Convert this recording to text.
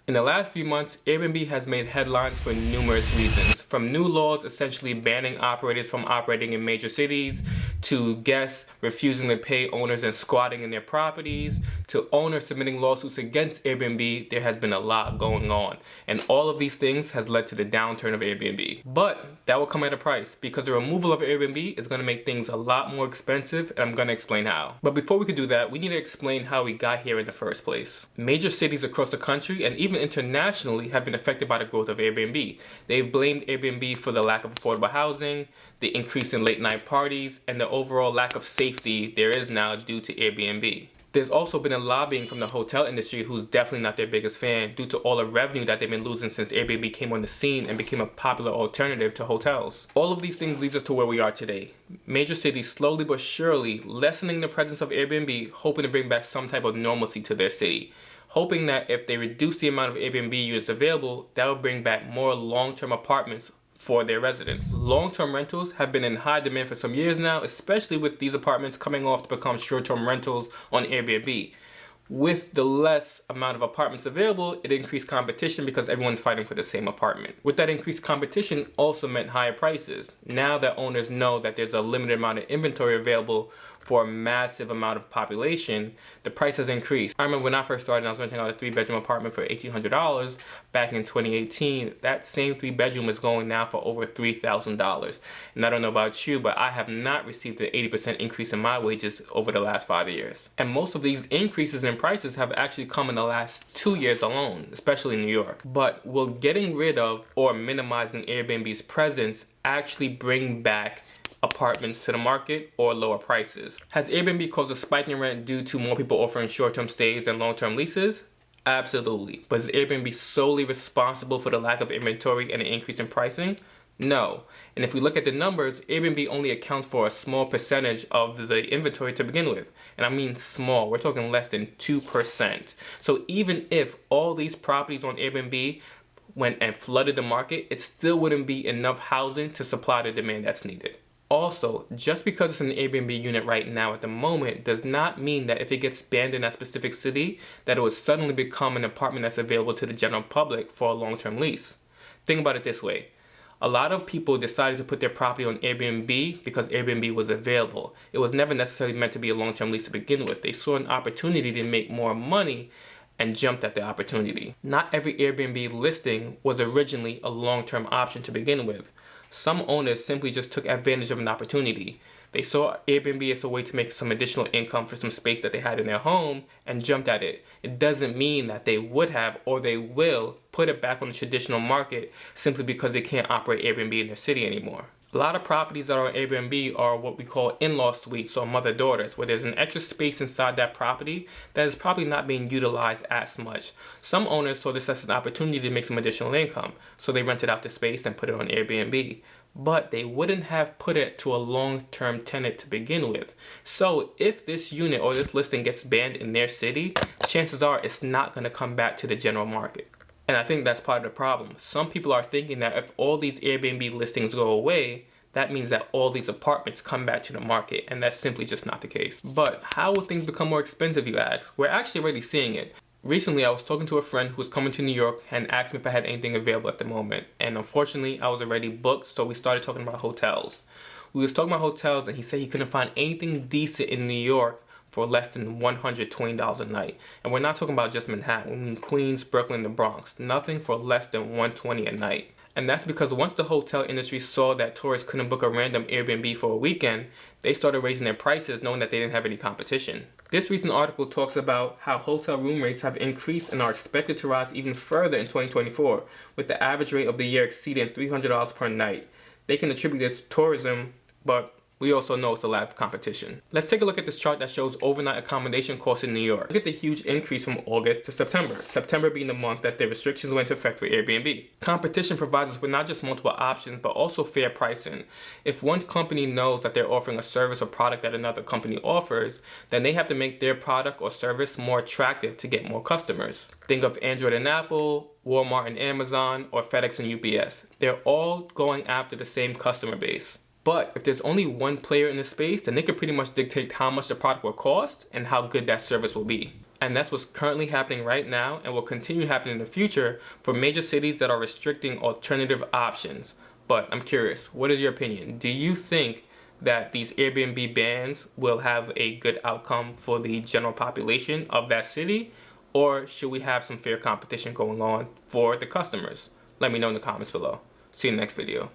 In the last few months, Airbnb has made headlines for numerous reasons, from new laws essentially banning operators from operating in major cities, to guests refusing to pay owners and squatting in their properties, to owners submitting lawsuits against Airbnb. There has been a lot going on, and all of these things has led to the downturn of Airbnb. But that will come at a price, because the removal of Airbnb is going to make things a lot more expensive, and I'm going to explain how. But before we can do that, we need to explain how we got here in the first place. Major cities across the country and even internationally have been affected by the growth of Airbnb. They've blamed Airbnb for the lack of affordable housing, the increase in late night parties, and the overall lack of safety there is now due to Airbnb. There's also been a lobbying from the hotel industry, who's definitely not their biggest fan, due to all the revenue that they've been losing since Airbnb came on the scene and became a popular alternative to hotels. All of these things leads us to where we are today. Major cities slowly but surely lessening the presence of Airbnb, hoping to bring back some type of normalcy to their city. Hoping that if they reduce the amount of Airbnb units available, that will bring back more long-term apartments for their residents. Long-term rentals have been in high demand for some years now, especially with these apartments coming off to become short-term rentals on Airbnb. With the less amount of apartments available, it increased competition because everyone's fighting for the same apartment. With that increased competition also meant higher prices. Now that owners know that there's a limited amount of inventory available for a massive amount of population, the price has increased. I remember when I first started, I was renting out a 3-bedroom apartment for $1,800 back in 2018. That same 3-bedroom is going now for over $3,000. And I don't know about you, but I have not received an 80% increase in my wages over the last 5 years. And most of these increases in prices have actually come in the last 2 years alone, especially in New York. But will getting rid of or minimizing Airbnb's presence actually bring back apartments to the market or lower prices? Has Airbnb caused a spike in rent due to more people offering short-term stays and long-term leases? Absolutely. But is Airbnb solely responsible for the lack of inventory and the increase in pricing? No. And if we look at the numbers, Airbnb only accounts for a small percentage of the inventory to begin with. And I mean small, we're talking less than 2%. So even if all these properties on Airbnb went and flooded the market, it still wouldn't be enough housing to supply the demand that's needed. Also, just because it's an Airbnb unit right now at the moment does not mean that if it gets banned in that specific city, that it would suddenly become an apartment that's available to the general public for a long-term lease. Think about it this way. A lot of people decided to put their property on Airbnb because Airbnb was available. It was never necessarily meant to be a long-term lease to begin with. They saw an opportunity to make more money and jumped at the opportunity. Not every Airbnb listing was originally a long-term option to begin with. Some owners simply just took advantage of an opportunity. They saw Airbnb as a way to make some additional income for some space that they had in their home and jumped at it. It doesn't mean that they would have or they will put it back on the traditional market simply because they can't operate Airbnb in their city anymore. A lot of properties that are on Airbnb are what we call in-law suites or mother-daughters, where there's an extra space inside that property that is probably not being utilized as much. Some owners saw this as an opportunity to make some additional income, so they rented out the space and put it on Airbnb. But they wouldn't have put it to a long-term tenant to begin with. So if this unit or this listing gets banned in their city, chances are it's not going to come back to the general market. And I think that's part of the problem. Some people are thinking that if all these Airbnb listings go away, that means that all these apartments come back to the market, and that's simply just not the case. But how will things become more expensive, you ask? We're actually already seeing it. Recently, I was talking to a friend who was coming to New York and asked me if I had anything available at the moment. And unfortunately, I was already booked, so we started talking about hotels. We was talking about hotels, and he said he couldn't find anything decent in New York for less than $120 a night. And we're not talking about just Manhattan. We mean Queens, Brooklyn, the Bronx. Nothing for less than $120 a night. And that's because once the hotel industry saw that tourists couldn't book a random Airbnb for a weekend, they started raising their prices knowing that they didn't have any competition. This recent article talks about how hotel room rates have increased and are expected to rise even further in 2024, with the average rate of the year exceeding $300 per night. They can attribute this to tourism, but we also know it's a lack of competition. Let's take a look at this chart that shows overnight accommodation costs in New York. Look at the huge increase from August to September. September being the month that the restrictions went into effect for Airbnb. Competition provides us with not just multiple options, but also fair pricing. If one company knows that they're offering a service or product that another company offers, then they have to make their product or service more attractive to get more customers. Think of Android and Apple, Walmart and Amazon, or FedEx and UPS. They're all going after the same customer base. But if there's only one player in the space, then they can pretty much dictate how much the product will cost and how good that service will be. And that's what's currently happening right now and will continue happening in the future for major cities that are restricting alternative options. But I'm curious, what is your opinion? Do you think that these Airbnb bans will have a good outcome for the general population of that city? Or should we have some fair competition going on for the customers? Let me know in the comments below. See you in the next video.